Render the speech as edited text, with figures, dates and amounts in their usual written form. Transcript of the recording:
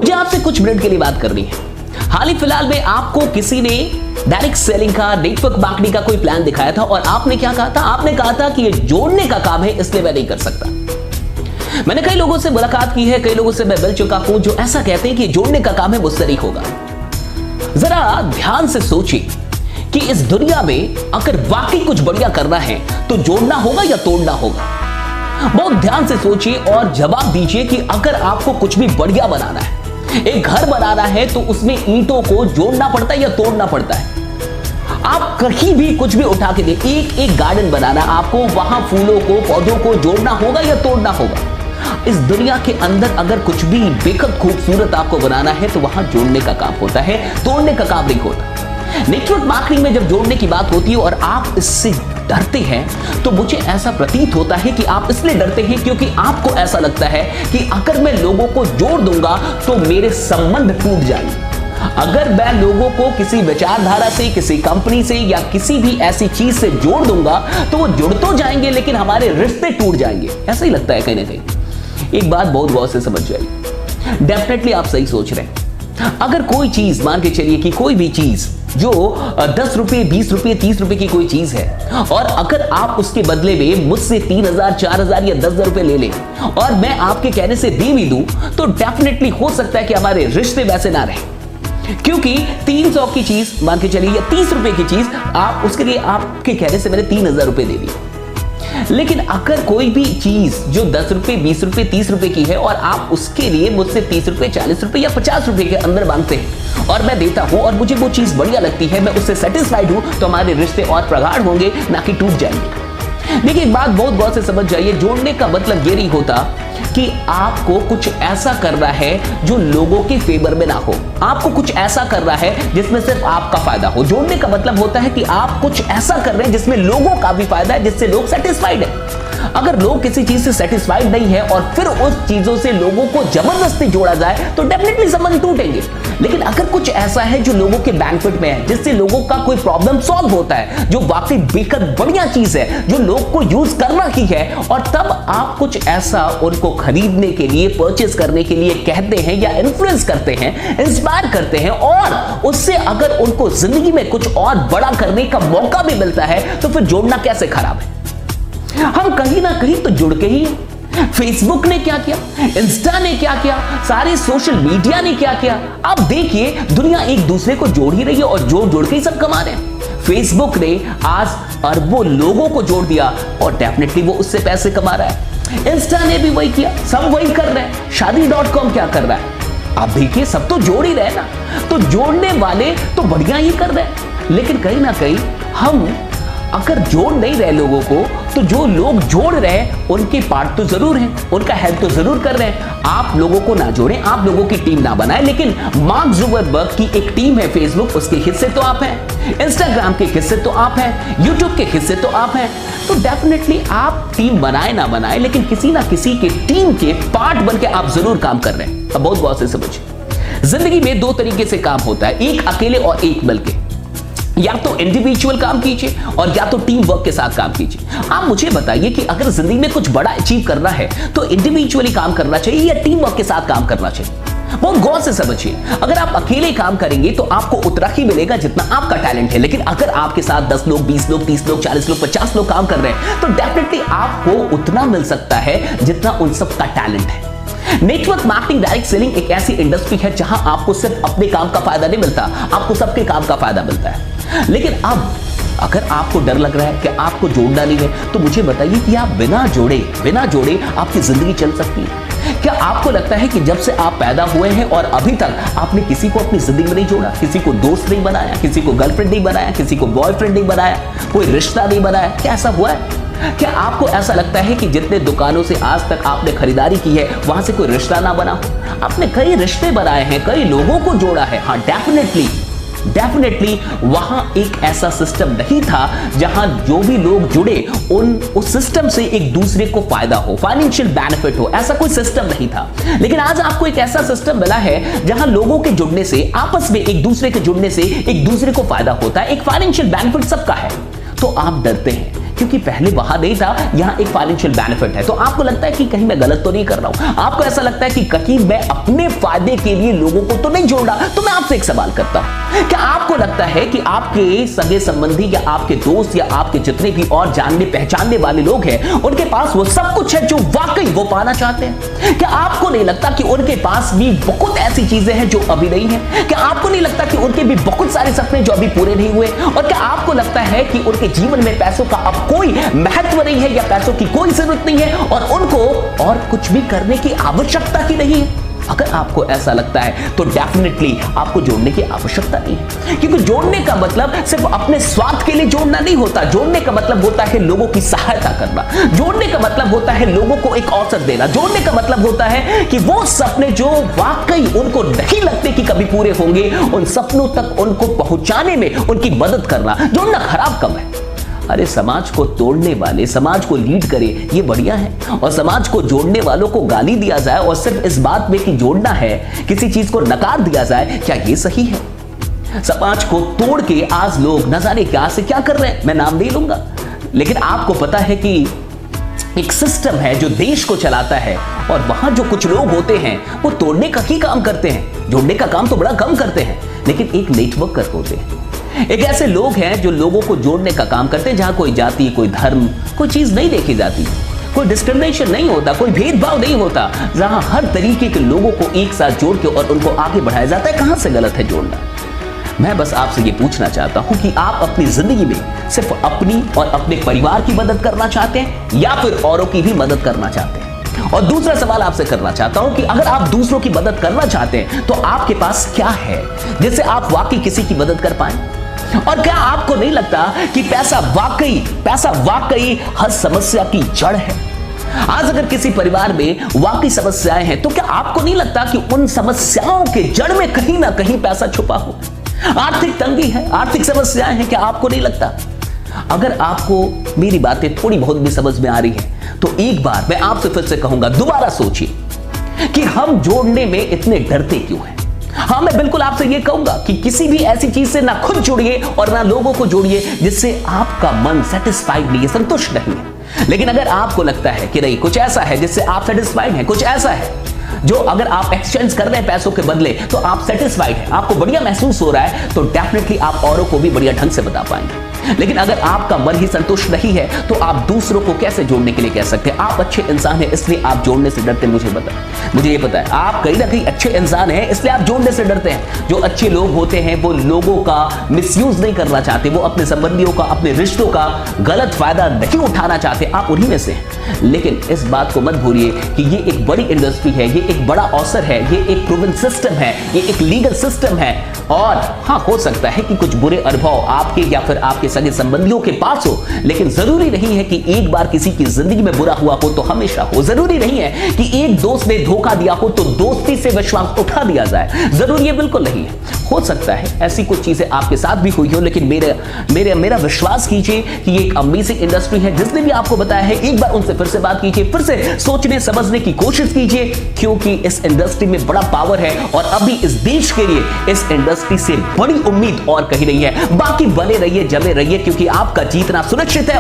मुझे आपसे कुछ मिनट के लिए बात करनी है। हाल ही फिलहाल में आपको किसी ने डायरेक्ट सेलिंग का, नेटवर्क मार्केटिंग का कोई प्लान दिखाया था और आपने क्या कहा था? आपने कहा था कि ये जोड़ने का काम है, इसलिए मैं नहीं कर सकता। मैंने कई लोगों से मुलाकात की है, कई लोगों से मैं मिल चुका हूं जो ऐसा कहते हैं कि जोड़ने का काम है, मुझसे नहीं होगा। जरा ध्यान से सोचिए कि इस दुनिया में अगर वाकई कुछ बढ़िया करना है तो जोड़ना होगा या तोड़ना होगा। बहुत ध्यान से सोचिए और जवाब दीजिए कि अगर आपको कुछ भी बढ़िया बनाना है, एक घर बनाना है, तो उसमें ईंटों को जोड़ना पड़ता है या तोड़ना पड़ता है? आप कहीं भी कुछ भी उठा के देखिए, एक गार्डन बनाना, आपको वहां फूलों को, पौधों को जोड़ना होगा या तोड़ना होगा? इस दुनिया के अंदर अगर कुछ भी बेहद खूबसूरत आपको बनाना है तो वहां जोड़ने का काम होता है, तोड़ने का काम नहीं होता। नेटवर्क मार्केटिंग में जब जोड़ने की बात होती है और आप इससे डरते हैं तो मुझे ऐसा प्रतीत होता है कि आप इसलिए डरते हैं क्योंकि आपको ऐसा लगता है कि अगर मैं लोगों को जोड़ दूंगा तो मेरे संबंध टूट जाएंगे। अगर मैं लोगों को किसी विचारधारा से, किसी कंपनी से या किसी भी ऐसी चीज से जोड़ दूंगा तो वो जुड़ तो जाएंगे लेकिन हमारे रिश्ते टूट जाएंगे। ऐसा ही लगता है कहीं ना कहीं। एक बात बहुत गौर से समझ जाइए, डेफिनेटली आप सही सोच रहे हैं। अगर कोई चीज, मान के चलिए कि कोई भी चीज जो 10 रुपए, 20 रुपए, 30 रुपए की कोई चीज है और अगर आप उसके बदले में मुझसे 3,000, 4,000 या 10,000 रुपए ले लें और मैं आपके कहने से दे भी दूं तो डेफिनेटली हो सकता है कि हमारे रिश्ते वैसे ना रहे, क्योंकि 300 की चीज मान के चलिए या 30 रुपए की चीज आप उसके लिए आपके कहने से मैंने 3,000 रुपए दे दिए। लेकिन अगर कोई भी चीज जो 10 रुपए, 20 रुपए, 30 रुपए की है और आप उसके लिए मुझसे 30 रुपए, 40 रुपए या 50 रुपए के अंदर मांगते हैं और मैं देता हूं और मुझे वो चीज बढ़िया लगती है, मैं उससे सेटिस्फाइड हूं, तो हमारे रिश्ते और प्रगाढ़ होंगे, ना कि टूट जाएंगे। देखिए एक बात बहुत गौर से समझ जाइए, जोड़ने का मतलब ये नहीं होता कि आपको कुछ ऐसा करना है जो लोगों के फेवर में ना हो, आपको कुछ ऐसा करना है जिसमें सिर्फ आपका फायदा हो। जोड़ने का मतलब होता है कि आप कुछ ऐसा कर रहे हैं जिसमें लोगों का भी फायदा है, जिससे लोग सेटिस्फाइड है। अगर लोग किसी चीज से सेटिस्फाइड नहीं है और फिर उस चीजों से लोगों को जबरदस्ती जोड़ा जाए तो डेफिनेटली संबंध टूटेंगे। लेकिन अगर कुछ ऐसा है जो लोगों के बेनिफिट में है, जिससे लोगों का कोई प्रॉब्लम सॉल्व होता है, जो वाकई बेहद बढ़िया चीज है, जो लोग को यूज करना ही है, और तब आप कुछ ऐसा उनको खरीदने के लिए, परचेस करने के लिए कहते हैं या इन्फ्लुएंस करते हैं, इंस्पायर करते हैं और उससे अगर उनको जिंदगी में कुछ और बड़ा करने का मौका भी मिलता है तो फिर जोड़ना कैसे खराब है? हम कहीं ना कहीं तो जुड़ के ही, फेसबुक ने क्या किया, इंस्टा ने क्या किया, सारे सोशल मीडिया ने क्या किया। अब देखिए दुनिया एक दूसरे को जोड़ ही रही है और जोड़ जोड़ के ही सब कमा रहे हैं। फेसबुक ने आज अरबों लोगों को जोड़ दिया और डेफिनेटली वो उससे पैसे कमा रहा है। इंस्टा ने भी वही किया, सब वही कर रहे हैं। शादी.com क्या कर रहा है? आप देखिए सब तो जोड़ ही रहे ना, तो जोड़ने वाले तो बढ़िया ही कर रहे हैं। लेकिन कहीं ना कहीं हम अगर जोड़ नहीं रहे लोगों को, तो जो लोग जोड़ रहे हैं उनके पार्ट तो जरूर हैं, उनका हेल्प तो जरूर कर रहे हैं। आप लोगों को ना जोड़ें, आप लोगों की टीम ना बनाएं, लेकिन मार्क जुकरबर्ग की एक टीम है फेसबुक, उसके हिस्से तो आप हैं, इंस्टाग्राम के हिस्से तो आप हैं, यूट्यूब के हिस्से तो आप हैं। तो डेफिनेटली आप टीम बनाए ना बनाए, लेकिन किसी ना किसी के टीम के पार्ट बन के आप जरूर काम कर रहे हैं। अब बहुत गौर से समझिए, जिंदगी में दो तरीके से काम होता है, एक अकेले और एक मिलके। या तो इंडिविजुअल काम कीजिए और या तो टीम वर्क के साथ काम कीजिए। आप मुझे बताइए कि अगर जिंदगी में कुछ बड़ा अचीव करना है तो इंडिविजुअली काम करना चाहिए या टीम वर्क के साथ काम करना चाहिए? बहुत गौर से समझिए, अगर आप अकेले काम करेंगे तो आपको उतना ही मिलेगा जितना आपका टैलेंट है, लेकिन अगर आपके साथ 10 लोग, 20 लोग, 30 लोग, 40 लोग, 50 लोग काम कर रहे हैं तो डेफिनेटली आपको उतना मिल सकता है जितना उन सबका टैलेंट है। नेटवर्क मार्केटिंग, डायरेक्ट सेलिंग एक ऐसी इंडस्ट्री है जहां आपको सिर्फ अपने काम का फायदा नहीं मिलता, आपको सबके काम का फायदा मिलता है। लेकिन अब अगर आपको डर लग रहा है कि आपको जोड़ना नहीं है तो मुझे बताइए कि आप बिना जोड़े आपकी जिंदगी चल सकती है? क्या आपको लगता है कि जब से आप पैदा हुए हैं और अभी तक आपने किसी को अपनी जिंदगी में नहीं जोड़ा, किसी को दोस्त नहीं बनाया, किसी को गर्लफ्रेंड नहीं बनाया, किसी को बॉयफ्रेंड नहीं बनाया, कोई रिश्ता नहीं बनाया? क्या ऐसा हुआ है? क्या आपको ऐसा लगता है कि जितने दुकानों से आज तक आपने खरीदारी की है वहां से कोई रिश्ता ना बना? आपने कई रिश्ते बनाए हैं, कई लोगों को जोड़ा है। हाँ डेफिनेटली वहां एक ऐसा सिस्टम नहीं था जहां जो भी लोग जुड़े उस सिस्टम से एक दूसरे को फायदा हो, फाइनेंशियल बेनिफिट हो, ऐसा कोई सिस्टम नहीं था। लेकिन आज आपको एक ऐसा सिस्टम मिला है जहां लोगों के जुड़ने से, आपस में एक दूसरे के जुड़ने से एक दूसरे को फायदा होता है, एक फाइनेंशियल बेनिफिट सबका है। तो आप डरते हैं क्योंकि पहले वहां नहीं था, यहां एक फाइनेंशियल बेनिफिट है। तो आपको लगता है कि कहीं मैं गलत तो नहीं कर रहा हूं, आपको ऐसा लगता है कि कहीं मैं अपने फायदे के लिए लोगों को तो नहीं जोड़ रहा। तो मैं आपसे एक सवाल करता हूं, क्या आपको लगता है कि आपके सगे संबंधी या आपके दोस्त या आपके जितने भी और जानने पहचानने वाले लोग हैं, उनके पास वो सब कुछ है जो वाकई वो पाना चाहते हैं? क्या आपको नहीं लगता कि उनके पास भी बहुत ऐसी चीजें हैं जो अभी नहीं है? क्या आपको नहीं लगता कि उनके भी बहुत सारे सपने जो अभी पूरे नहीं हुए? और क्या आपको लगता है कि उनके जीवन में पैसों का अब कोई महत्व नहीं है या पैसों की कोई जरूरत नहीं है और उनको और कुछ भी करने की आवश्यकता ही नहीं है? अगर आपको ऐसा लगता है तो डेफिनेटली आपको जोड़ने की आवश्यकता नहीं है, क्योंकि जोड़ने का मतलब सिर्फ अपने स्वार्थ के लिए जोड़ना नहीं होता। जोड़ने का मतलब होता है लोगों की सहायता करना, जोड़ने का मतलब होता है लोगों को एक अवसर देना, जोड़ने का मतलब होता है कि वो सपने जो वाकई उनको नहीं लगते कि कभी पूरे होंगे, उन सपनों तक उनको पहुंचाने में उनकी मदद करना। जोड़ना खराब कब है? अरे समाज को तोड़ने वाले समाज को लीड करे ये बढ़िया है, और समाज को जोड़ने वालों को गाली दिया जाए और सिर्फ इस बात में कि जोड़ना है, किसी चीज को नकार दिया जाए, क्या ये सही है? समाज को तोड़ के आज लोग न जाने क्या से क्या कर रहे हैं, मैं नाम नहीं लूंगा, लेकिन आपको पता है कि एक सिस्टम है जो देश को चलाता है, और वहां जो कुछ लोग होते हैं वो तोड़ने का ही काम करते हैं, जोड़ने का काम तो बड़ा कम करते हैं, लेकिन एक नेटवर्कर होते हैं। एक ऐसे लोग हैं जो लोगों को जोड़ने का काम करते हैं, जहां कोई जाति, कोई धर्म, कोई चीज नहीं देखी जाती, कोई डिस्क्रिमिनेशन नहीं होता, कोई भेदभाव नहीं होता, जहां हर तरीके के लोगों को एक साथ जोड़ के और उनको आगे बढ़ाया जाता है। कहां से गलत है जोड़ना? मैं बस आपसे ये पूछना चाहता हूं कि आप अपनी जिंदगी में सिर्फ अपनी और अपने परिवार की मदद करना चाहते हैं या फिर औरों की भी मदद करना चाहते हैं? और दूसरा सवाल आपसे करना चाहता हूं कि अगर आप दूसरों की मदद करना चाहते हैं तो आपके पास क्या है जिससे आप वाकई किसी की मदद कर पाए? और क्या आपको नहीं लगता कि पैसा वाकई हर समस्या की जड़ है? आज अगर किसी परिवार में वाकई समस्याएं हैं तो क्या आपको नहीं लगता कि उन समस्याओं के जड़ में कहीं ना कहीं पैसा छुपा हो? आर्थिक तंगी है, आर्थिक समस्याएं हैं, क्या आपको नहीं लगता? अगर आपको मेरी बातें थोड़ी बहुत भी समझ में आ रही है तो एक बार मैं आपसे फिर से कहूंगा, दोबारा सोचिए कि हम जोड़ने में इतने डरते क्यों हैं। हाँ, मैं बिल्कुल आपसे यह कहूंगा कि किसी भी ऐसी चीज से ना खुद जुड़िए और ना लोगों को जोड़िए जिससे आपका मन सेटिस्फाइड नहीं है, संतुष्ट नहीं है। लेकिन अगर आपको लगता है कि नहीं, कुछ ऐसा है जिससे आप सेटिस्फाइड हैं, कुछ ऐसा है जो अगर आप एक्सचेंज कर रहे हैं पैसों के बदले तो आप सेटिस्फाइड हैं, आपको बढ़िया महसूस हो रहा है, तो डेफिनेटली आप औरों को भी बढ़िया ढंग से बता पाएंगे। लेकिन अगर आपका मन ही संतुष्ट नहीं है तो आप दूसरों को कैसे जोड़ने के लिए कह सकते हैं? आप अच्छे इंसान हैं इसलिए आप जोड़ने से डरते हैं, मुझे ये पता है। आप कहीं ना कहीं अच्छे इंसान हैं इसलिए आप जोड़ने से डरते हैं। जो अच्छे लोग होते हैं वो लोगों का मिसयूज नहीं करना चाहते, वो अपने संबंधियों का, अपने रिश्तों का गलत फायदा नहीं उठाना चाहते, आप उन्हीं में से हैं। लेकिन इस बात को मत भूलिए कि ये एक बड़ी इंडस्ट्री है, ये एक बड़ा अवसर है, ये एक प्रूवन सिस्टम है, ये एक लीगल सिस्टम है। और हाँ, हो सकता है कि कुछ बुरे अनुभव आपके या फिर आपके सगे संबंधियों के पास हो, लेकिन जरूरी नहीं है कि एक बार किसी की जिंदगी में बुरा हुआ हो तो हमेशा हो। जरूरी नहीं है कि एक दोस्त ने धोखा दिया हो तो दोस्ती से विश्वास उठा दिया जाए, जरूरी ये बिल्कुल नहीं है। हो सकता है ऐसी कुछ चीजें आपके साथ भी हुई हो, लेकिन मेरा विश्वास कीजिए कि ये एक अमेजिंग इंडस्ट्री है। जिसने भी आपको बताया है एक बार उनसे फिर से बात कीजिए, फिर से सोचने समझने की कोशिश कीजिए, क्योंकि इस इंडस्ट्री में बड़ा पावर है और अभी इस देश के लिए इस इंडस्ट्री से बड़ी उम्मीद और कहीं नहीं है। बाकी बने रहिए, जमे रहिए, क्योंकि आपका जीतना सुरक्षित है।